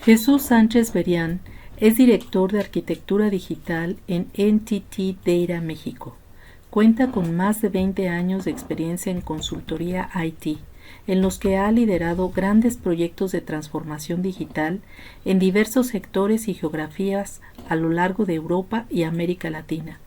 Jesús Sánchez Berián es director de Arquitectura Digital en NTT Data México. Cuenta con más de 20 años de experiencia en consultoría IT, en los que ha liderado grandes proyectos de transformación digital en diversos sectores y geografías a lo largo de Europa y América Latina.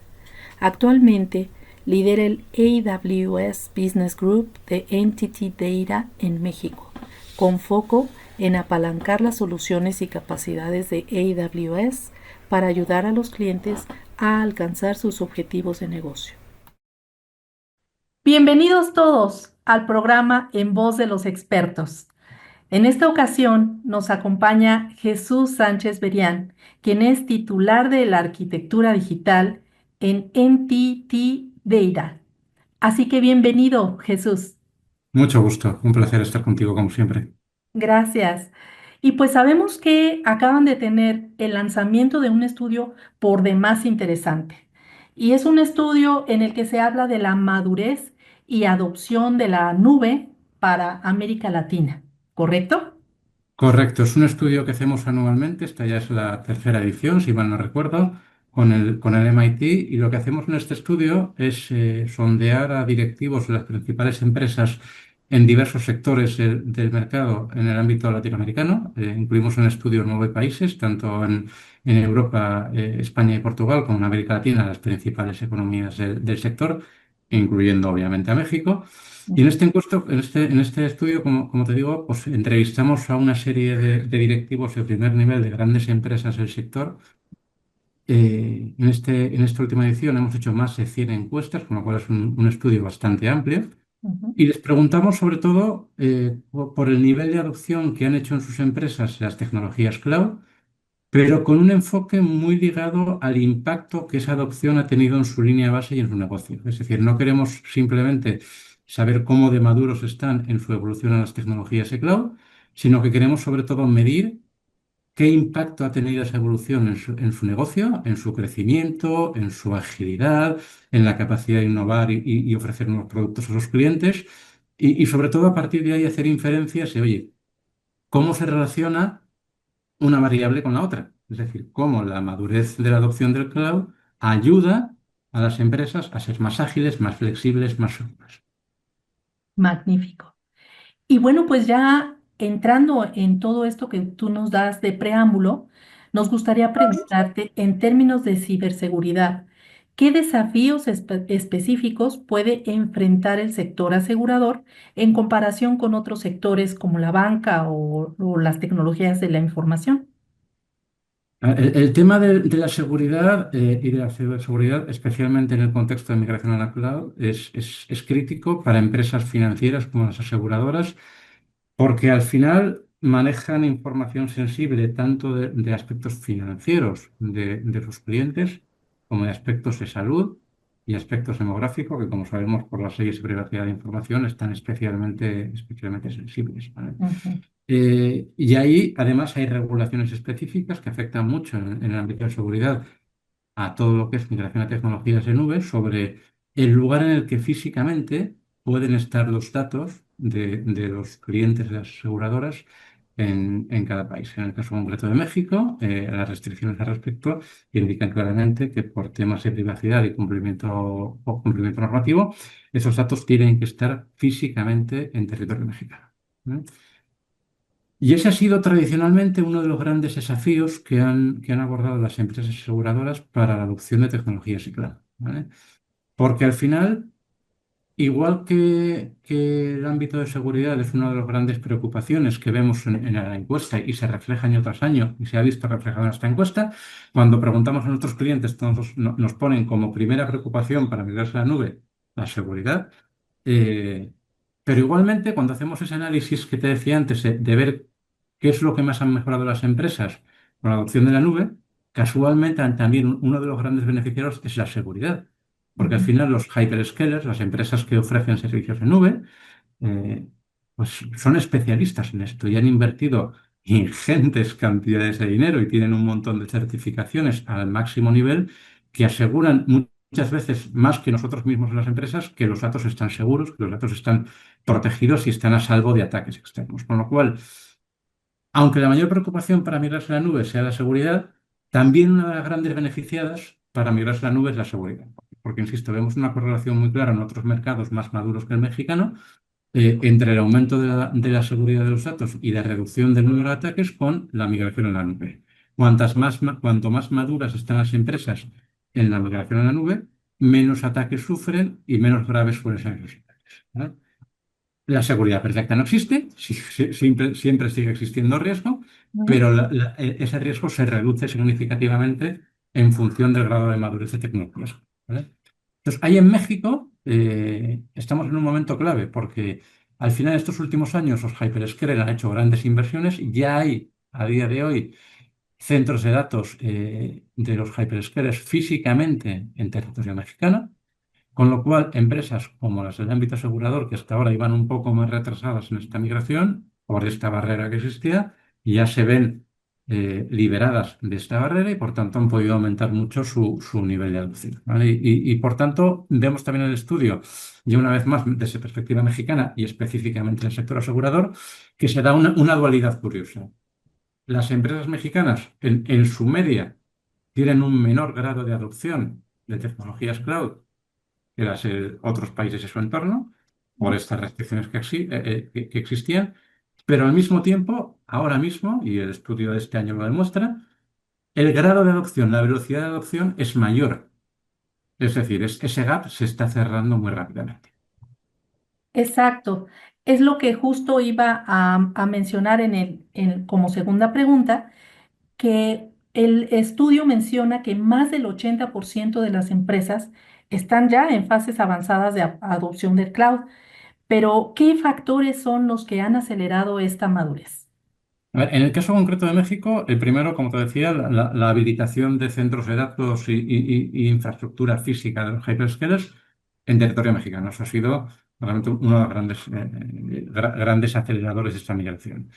Actualmente lidera el AWS Business Group de NTT Data en México, con foco en apalancar las soluciones y capacidades de AWS para ayudar a los clientes a alcanzar sus objetivos de negocio. Bienvenidos todos al programa En Voz de los Expertos. En esta ocasión nos acompaña Jesús Sánchez Berián, quien es titular de la arquitectura digital en NTT Data. Así que bienvenido, Jesús. Mucho gusto, un placer estar contigo como siempre. Gracias. Y pues sabemos que acaban de tener el lanzamiento de un estudio por demás interesante. Y es un estudio en el que se habla de la madurez y adopción de la nube para América Latina, ¿correcto? Correcto, es un estudio que hacemos anualmente, esta ya es la tercera edición, si mal no recuerdo, con el MIT, y lo que hacemos en este estudio es sondear a directivos de las principales empresas en diversos sectores del mercado en el ámbito latinoamericano. Incluimos un estudio en 9 países, tanto en Europa, España y Portugal, como en América Latina, las principales economías del sector, incluyendo obviamente a México. Y en este estudio, como te digo, pues entrevistamos a una serie de directivos de primer nivel de grandes empresas del sector. En esta última edición hemos hecho más de 100 encuestas, con lo cual es un estudio bastante amplio. Ujú. Y les preguntamos sobre todo por el nivel de adopción que han hecho en sus empresas las tecnologías cloud, pero con un enfoque muy ligado al impacto que esa adopción ha tenido en su línea base y en su negocio. Es decir, no queremos simplemente saber cómo de maduros están en su evolución a las tecnologías de cloud, sino que queremos sobre todo medir qué impacto ha tenido esa evolución en su negocio, en su crecimiento, en su agilidad, en la capacidad de innovar y ofrecer nuevos productos a sus clientes. Y sobre todo a partir de ahí hacer inferencias de, oye, ¿cómo se relaciona una variable con la otra? Es decir, cómo la madurez de la adopción del cloud ayuda a las empresas a ser más ágiles, más flexibles, más seguras. Magnífico. Y bueno, pues ya entrando en todo esto que tú nos das de preámbulo, nos gustaría preguntarte en términos de ciberseguridad, ¿qué desafíos específicos puede enfrentar el sector asegurador en comparación con otros sectores como la banca o las tecnologías de la información? El tema de la seguridad y de la ciberseguridad, especialmente en el contexto de migración a la cloud, es crítico para empresas financieras como las aseguradoras, porque al final manejan información sensible tanto de aspectos financieros de sus clientes como de aspectos de salud y aspectos demográficos que, como sabemos por las leyes de privacidad de información, están especialmente sensibles, ¿vale? Ujú. Y ahí, además, hay regulaciones específicas que afectan mucho en el ámbito de seguridad a todo lo que es migración a tecnologías de nube sobre el lugar en el que físicamente pueden estar los datos de los clientes de las aseguradoras en cada país. En el caso concreto de México, las restricciones al respecto indican claramente que por temas de privacidad y cumplimiento normativo, esos datos tienen que estar físicamente en territorio mexicano. ¿Eh? Y ese ha sido tradicionalmente uno de los grandes desafíos que han abordado las empresas aseguradoras para la adopción de tecnologías y cloud, ¿vale? Porque al final, igual que el ámbito de seguridad es una de las grandes preocupaciones que vemos en la encuesta y se refleja año tras año y se ha visto reflejado en esta encuesta, cuando preguntamos a nuestros clientes, todos nos ponen como primera preocupación para migrarse a la nube la seguridad. eh, pero igualmente, cuando hacemos ese análisis que te decía antes de ver qué es lo que más han mejorado las empresas con la adopción de la nube, casualmente también uno de los grandes beneficiarios es la seguridad. Porque al Ujú. final los hyperscalers, las empresas que ofrecen servicios en nube, eh, pues son especialistas en esto y han invertido ingentes cantidades de dinero y tienen un montón de certificaciones al máximo nivel que aseguran muchas veces más que nosotros mismos en las empresas que los datos están seguros, que los datos están protegidos y están a salvo de ataques externos. Con lo cual, Aunque la mayor preocupación para migrarse a la nube sea la seguridad, también una de las grandes beneficiadas para migrarse a la nube es la seguridad. Porque, insisto, vemos una correlación muy clara en otros mercados más maduros que el mexicano entre el aumento de la seguridad de los datos y la reducción del número de ataques con la migración a la nube. Cuanto más maduras están las empresas en la migración a la nube, menos ataques sufren y menos graves suelen ser los ataques, ¿vale? La seguridad perfecta no existe, siempre sigue existiendo riesgo, Ujú. pero ese riesgo se reduce significativamente en función del grado de madurez de tecnologías, ¿vale? Entonces, ahí en México estamos en un momento clave porque al final de estos últimos años los hyperscalers han hecho grandes inversiones y ya hay a día de hoy centros de datos de los hyperscalers físicamente en territorio mexicano. Con lo cual, empresas como las del ámbito asegurador, que hasta ahora iban un poco más retrasadas en esta migración, por esta barrera que existía, ya se ven liberadas de esta barrera y, por tanto, han podido aumentar mucho su nivel de adopción, ¿vale? Y, por tanto, vemos también el estudio, y una vez más, desde perspectiva mexicana y específicamente en el sector asegurador, que se da una dualidad curiosa. Las empresas mexicanas, en su media, tienen un menor grado de adopción de tecnologías cloud que las otros países de su entorno, por estas restricciones que existían, pero al mismo tiempo, ahora mismo, y el estudio de este año lo demuestra, el grado de adopción, la velocidad de adopción es mayor. Es decir, ese gap se está cerrando muy rápidamente. Exacto. Es lo que justo iba a mencionar como segunda pregunta, que el estudio menciona que más del 80% de las empresas están ya en fases avanzadas de adopción del cloud, pero ¿qué factores son los que han acelerado esta madurez? A ver, en el caso concreto de México, el primero, como te decía, la habilitación de centros de datos y infraestructura física de los hyperscalers en territorio mexicano. Eso ha sido realmente uno de los grandes aceleradores de esta migración.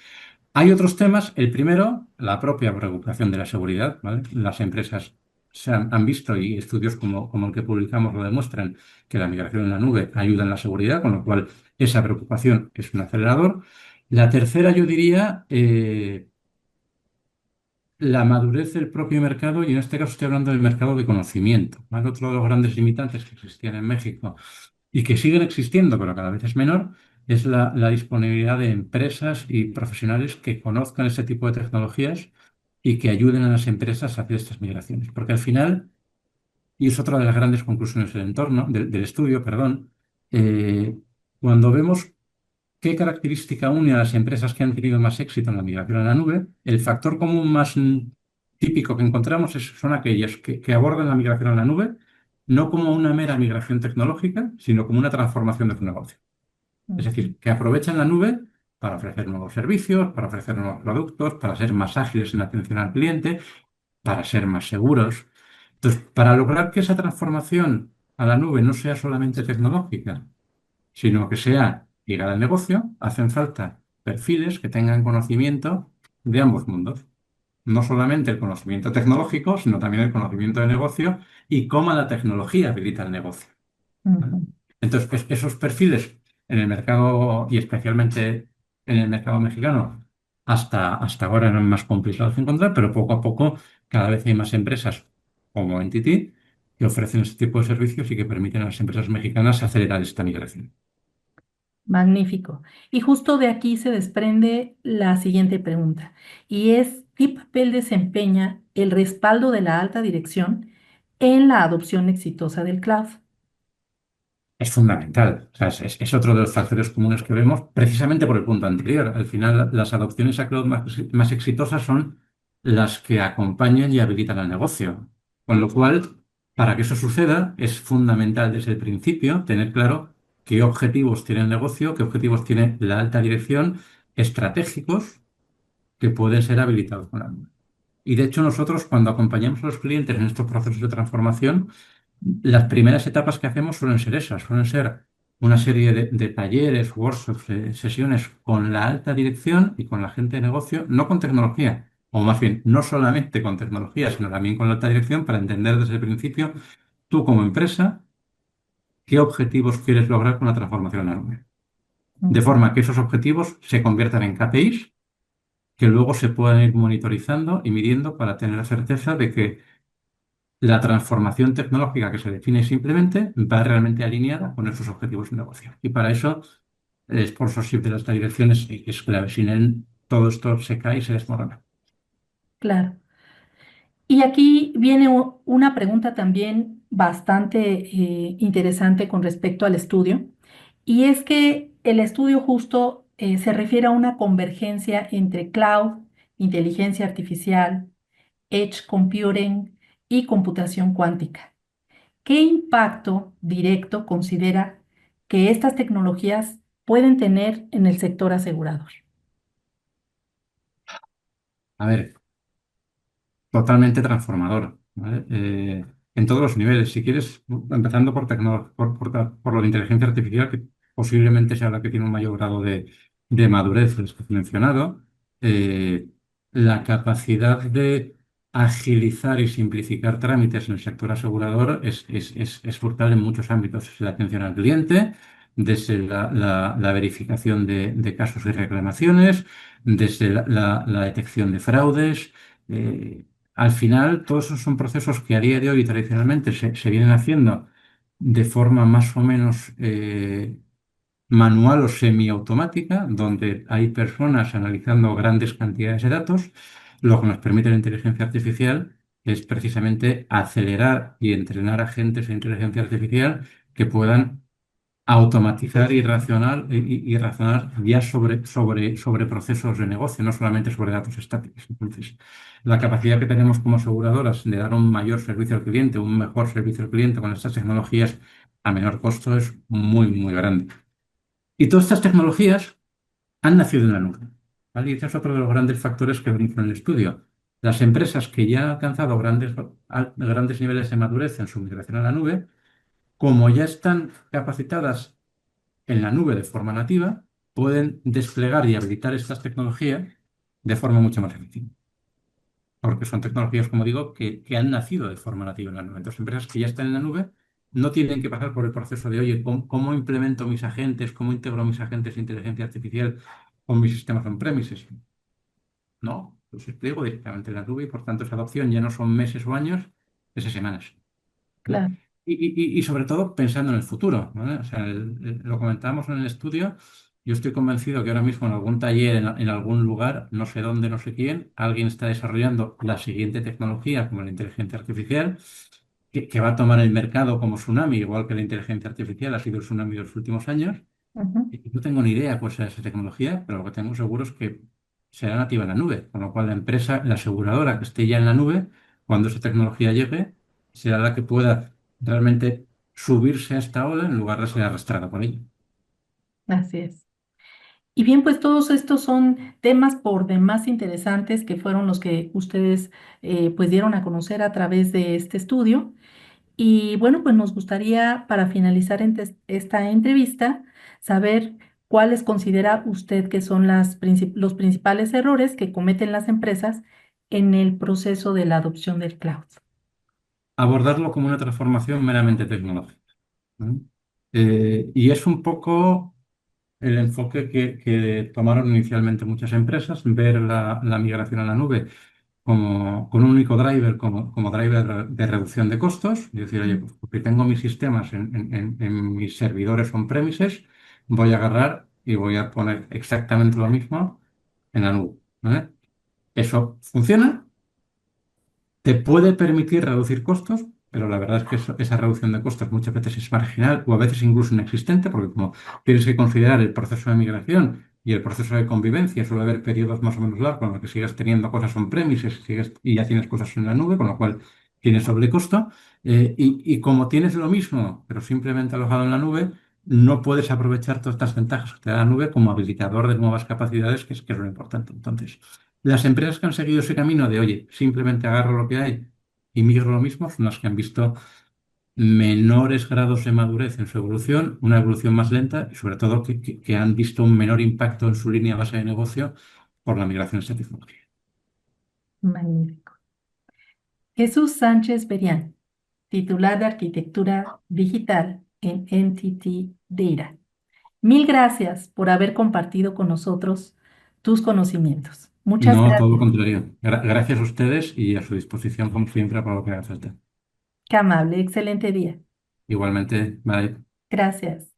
Hay otros temas. El primero, la propia preocupación de la seguridad, ¿vale? Las empresas han visto y estudios como el que publicamos lo demuestran que la migración en la nube ayuda en la seguridad, con lo cual esa preocupación es un acelerador. La tercera, yo diría, la madurez del propio mercado, y en este caso estoy hablando del mercado de conocimiento, ¿vale? Otro de los grandes limitantes que existían en México y que siguen existiendo, pero cada vez es menor, es la disponibilidad de empresas y profesionales que conozcan este tipo de tecnologías y que ayuden a las empresas a hacer estas migraciones. Porque al final, y es otra de las grandes conclusiones del estudio, perdón, eh, cuando vemos ¿qué característica une a las empresas que han tenido más éxito en la migración a la nube? El factor común más típico que encontramos son aquellas que abordan la migración a la nube no como una mera migración tecnológica, sino como una transformación de su negocio. Es Ujú. decir, que aprovechan la nube para ofrecer nuevos servicios, para ofrecer nuevos productos, para ser más ágiles en la atención al cliente, para ser más seguros. Entonces, para lograr que esa transformación a la nube no sea solamente tecnológica, sino que sea ligada al negocio, hacen falta perfiles que tengan conocimiento de ambos mundos. No solamente el conocimiento tecnológico, sino también el conocimiento de negocio y cómo la tecnología habilita el negocio, ¿vale? Ujú. Entonces, esos perfiles en el mercado y especialmente en el mercado mexicano, hasta ahora eran más complicados de encontrar, pero poco a poco cada vez hay más empresas como Entity que ofrecen este tipo de servicios y que permiten a las empresas mexicanas acelerar esta migración. Magnífico. Y justo de aquí se desprende la siguiente pregunta, y es, ¿qué papel desempeña el respaldo de la alta dirección en la adopción exitosa del cloud? Es fundamental. O sea, es otro de los factores comunes que vemos precisamente por el punto anterior. Al final, las adopciones a cloud más exitosas son las que acompañan y habilitan el negocio. Con lo cual, para que eso suceda, es fundamental desde el principio tener claro qué objetivos tiene el negocio, qué objetivos tiene la alta dirección estratégicos que pueden ser habilitados con la nube. Y de hecho, nosotros cuando acompañamos a los clientes en estos procesos de transformación, las primeras etapas que hacemos suelen ser esas, suelen ser una serie de talleres, workshops, sesiones con la alta dirección y con la gente de negocio, no con tecnología, o más bien, no solamente con tecnología, sino también con la alta dirección para entender desde el principio, tú como empresa, qué objetivos quieres lograr con la transformación en la nube. De Ujú. forma que esos objetivos se conviertan en KPIs que luego se puedan ir monitorizando y midiendo para tener la certeza de que la transformación tecnológica que se define simplemente va realmente alineada con esos objetivos de negocio. Y para eso el sponsorship de las direcciones es clave. Sin él, todo esto se cae y se desmorona. Claro. Y aquí viene una pregunta también bastante interesante con respecto al estudio, y es que el estudio justo se refiere a una convergencia entre cloud, inteligencia artificial, edge computing y computación cuántica. ¿Qué impacto directo considera que estas tecnologías pueden tener en el sector asegurador? A ver, totalmente transformador, ¿vale? En todos los niveles. Si quieres, empezando por lo de inteligencia artificial, que posiblemente sea la que tiene un mayor grado de madurez, de los que he mencionado, eh, la capacidad de agilizar y simplificar trámites en el sector asegurador es brutal en muchos ámbitos, desde la atención al cliente, desde la verificación de casos y reclamaciones, desde la detección de fraudes. Al final, todos esos son procesos que a día de hoy tradicionalmente se vienen haciendo de forma más o menos manual o semiautomática, donde hay personas analizando grandes cantidades de datos. Lo que nos permite la inteligencia artificial es precisamente acelerar y entrenar agentes de inteligencia artificial que puedan automatizar y razonar ya sobre procesos de negocio, no solamente sobre datos estáticos. Entonces, la capacidad que tenemos como aseguradoras de dar un mayor servicio al cliente, un mejor servicio al cliente con estas tecnologías a menor costo es muy, muy grande. Y todas estas tecnologías han nacido en la nube, ¿vale? Y ese es otro de los grandes factores que vemos en el estudio. Las empresas que ya han alcanzado grandes niveles de madurez en su migración a la nube, como ya están capacitadas en la nube de forma nativa, pueden desplegar y habilitar estas tecnologías de forma mucho más eficiente. Porque son tecnologías, como digo, que han nacido de forma nativa en la nube. Entonces, empresas que ya están en la nube no tienen que pasar por el proceso de, oye, ¿cómo implemento mis agentes? ¿Cómo integro mis agentes de inteligencia artificial con mis sistemas on-premises? No, los despliego directamente en la nube y, por tanto, esa adopción ya no son meses o años, es de semanas. ¿Vale? Claro. Y sobre todo pensando en el futuro, ¿vale? O sea, lo comentábamos en el estudio. Yo estoy convencido que ahora mismo en algún taller, en algún lugar, no sé dónde, no sé quién, alguien está desarrollando la siguiente tecnología, como la inteligencia artificial, que va a tomar el mercado como tsunami, igual que la inteligencia artificial ha sido el tsunami de los últimos años. Ujú. Y no tengo ni idea cuál será esa tecnología, pero lo que tengo seguro es que será nativa en la nube, con lo cual la empresa, la aseguradora que esté ya en la nube, cuando esa tecnología llegue, será la que pueda realmente subirse a esta ola en lugar de ser arrastrada por ella. Así es. Y bien, pues todos estos son temas por demás interesantes que fueron los que ustedes pues dieron a conocer a través de este estudio. Y bueno, pues nos gustaría para finalizar esta entrevista saber cuáles considera usted que son los principales errores que cometen las empresas en el proceso de la adopción del cloud. Abordarlo como una transformación meramente tecnológica, ¿no? Y es un poco el enfoque que tomaron inicialmente muchas empresas, ver la migración a la nube con un único driver, como driver de reducción de costos, y decir, oye, pues porque tengo mis sistemas en mis servidores on-premises, voy a agarrar y voy a poner exactamente lo mismo en la nube, ¿vale? Eso funciona, te puede permitir reducir costos, pero la verdad es que esa reducción de costos muchas veces es marginal o a veces incluso inexistente, porque como tienes que considerar el proceso de migración y el proceso de convivencia, suele haber periodos más o menos largos en los que sigues teniendo cosas on-premises y ya tienes cosas en la nube, con lo cual tienes sobrecosto. Y como tienes lo mismo, pero simplemente alojado en la nube, no puedes aprovechar todas estas ventajas que te da la nube como habilitador de nuevas capacidades, que es lo importante. Entonces, las empresas que han seguido ese camino de, oye, simplemente agarro lo que hay y migro lo mismo, son las que han visto menores grados de madurez en su evolución, una evolución más lenta y sobre todo que han visto un menor impacto en su línea base de negocio por la migración a esta tecnología. Magnífico. Jesús Sánchez Berián, titular de Arquitectura Digital en NTT Data. Mil gracias por haber compartido con nosotros tus conocimientos. Muchas No, todo lo gracias. contrario. Gracias a ustedes y a su disposición, como siempre, para lo que haga falta. Qué amable, excelente día. Igualmente, bye. Gracias.